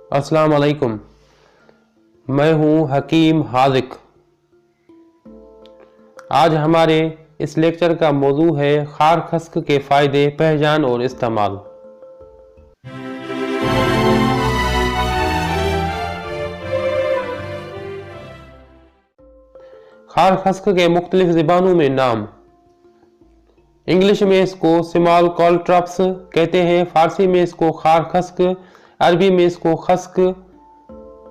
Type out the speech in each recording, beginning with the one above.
अस्सलाम वालेकुम। मैं हूं हकीम हाजिक। आज हमारे इस लेक्चर का मौजू है खारखस्क के फ़ायदे, पहचान और इस्तेमाल। खारखस्क के मुख्तलिफ ज़बानों में नाम। इंग्लिश में इसको स्मॉल कॉलट्रप्स कहते हैं, फारसी में इसको खारखस्क, अरबी में इसको खस्क,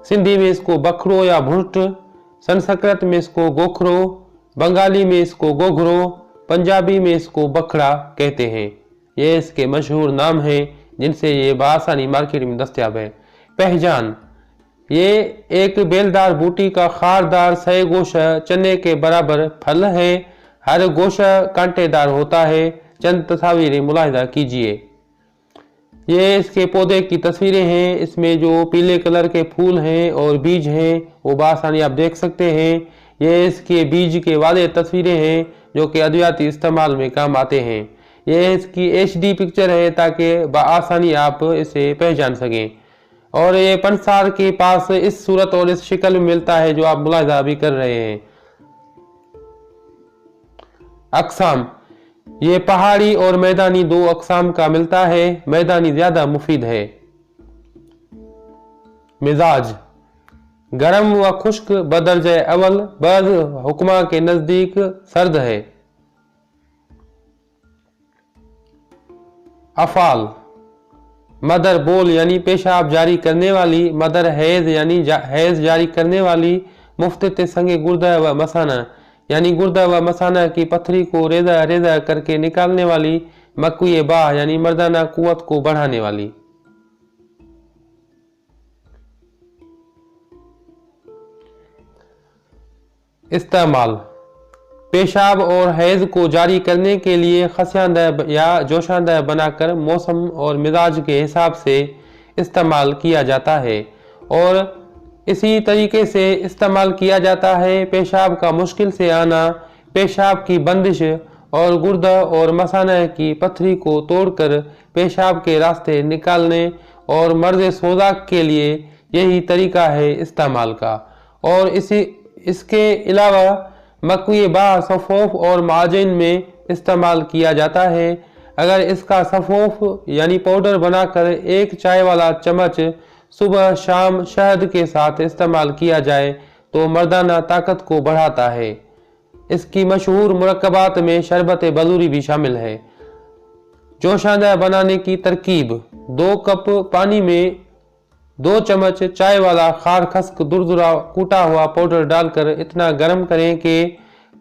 सिंधी में इसको बखरो या भुर्ट, संस्कृत में इसको गोखरो, बंगाली में इसको गोघरो, पंजाबी में इसको बखड़ा कहते हैं। ये इसके मशहूर नाम हैं जिनसे ये बआसानी मार्केट में दस्तयाब है। पहचान, ये एक बेलदार बूटी का खारदार सह गोशा चने के बराबर फल है। हर गोशा कांटेदार होता है। चंद तस्वीरें मुलाहिजा कीजिए। ये इसके पौधे की तस्वीरें हैं। इसमें जो पीले कलर के फूल हैं और बीज हैं वो बआसानी आप देख सकते हैं। ये इसके बीज के वाले तस्वीरें हैं जो कि अद्वियाती इस्तेमाल में काम आते हैं। ये इसकी HD पिक्चर है ताकि बआसानी आप इसे पहचान सकें। और ये पंसार के पास इस सूरत और इस शक्ल में मिलता है जो आप मुलाहिजा भी कर रहे हैं। अक़साम, ये पहाड़ी और मैदानी दो अक़साम का मिलता है। मैदानी ज्यादा मुफीद है। मिजाज, गरम व खुश्क बदरजे अवल, बज़ हुक्मा के नजदीक सर्द है। अफ़ाल, मदर बोल यानी पेशाब जारी करने वाली, मदर हैज यानी हैज जारी करने वाली, मुफ्त संगे गुर्दा व मसाना यानी गुर्दा व मसाना की पत्थरी को रेजा रेजा करके निकालने वाली, मकुए बाह यानी मर्दाना कुव्वत को बढ़ाने वाली। इस्तेमाल, पेशाब और हैज को जारी करने के लिए खस्यांदा या जोशांदा बनाकर मौसम और मिजाज के हिसाब से इस्तेमाल किया जाता है और इसी तरीके से इस्तेमाल किया जाता है। पेशाब का मुश्किल से आना, पेशाब की बंदिश और गुर्दा और मसाना की पत्थरी को तोड़कर पेशाब के रास्ते निकालने और मर्ज़ सोजाक के लिए यही तरीका है इस्तेमाल का। और इसके अलावा मकुए बा सफ़ोफ और माजिन में इस्तेमाल किया जाता है। अगर इसका सफ़ोफ यानी पाउडर बनाकर एक चाय वाला चम्मच सुबह शाम शहद के साथ इस्तेमाल किया जाए तो मर्दाना ताकत को बढ़ाता है। इसकी मशहूर मुरक्कबात में शरबत बलूरी भी शामिल है। जोशांदा बनाने की तरकीब, 2 कप पानी में 2 चम्मच चाय वाला खारखस्क दुरदुरा कूटा हुआ पाउडर डालकर इतना गर्म करें कि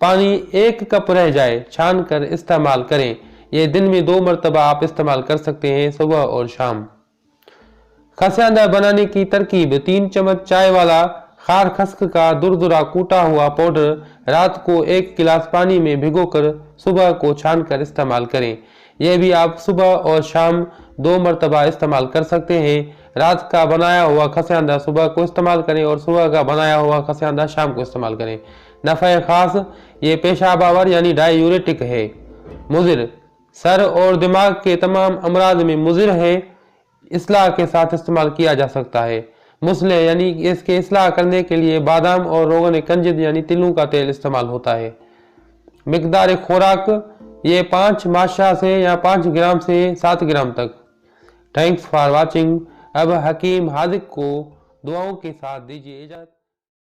पानी 1 कप रह जाए, छान कर इस्तेमाल करें। ये दिन में 2 मरतबा आप इस्तेमाल कर सकते हैं, सुबह और शाम। खस्यांदा बनाने की तरकीब, 3 चम्मच चाय वाला खारखस्क का दुरदुरा कूटा हुआ पाउडर रात को 1 गिलास पानी में भिगोकर सुबह को छानकर इस्तेमाल करें। यह भी आप सुबह और शाम 2 मरतबा इस्तेमाल कर सकते हैं। रात का बनाया हुआ खस्यांदा सुबह को इस्तेमाल करें और सुबह का बनाया हुआ खस्यांदा शाम को इस्तेमाल करें। नफ़े खास, ये पेशाब आवर यानी डायूरेटिक है। मुज़िर, सर और दिमाग के तमाम अमराज में मुज़िर है। इस्लाह के साथ इस्तेमाल किया जा सकता है। मुस्ले यानी इसके इस्लाह करने के लिए बादाम और रोगन कंजिद यानी तिलों का तेल इस्तेमाल होता है। मिकदार खुराक, ये 5 माशा से या 5 ग्राम से 7 ग्राम तक। Thanks for watching. अब हकीम हाजिक को दुआओं के साथ दीजिए इजाज़त।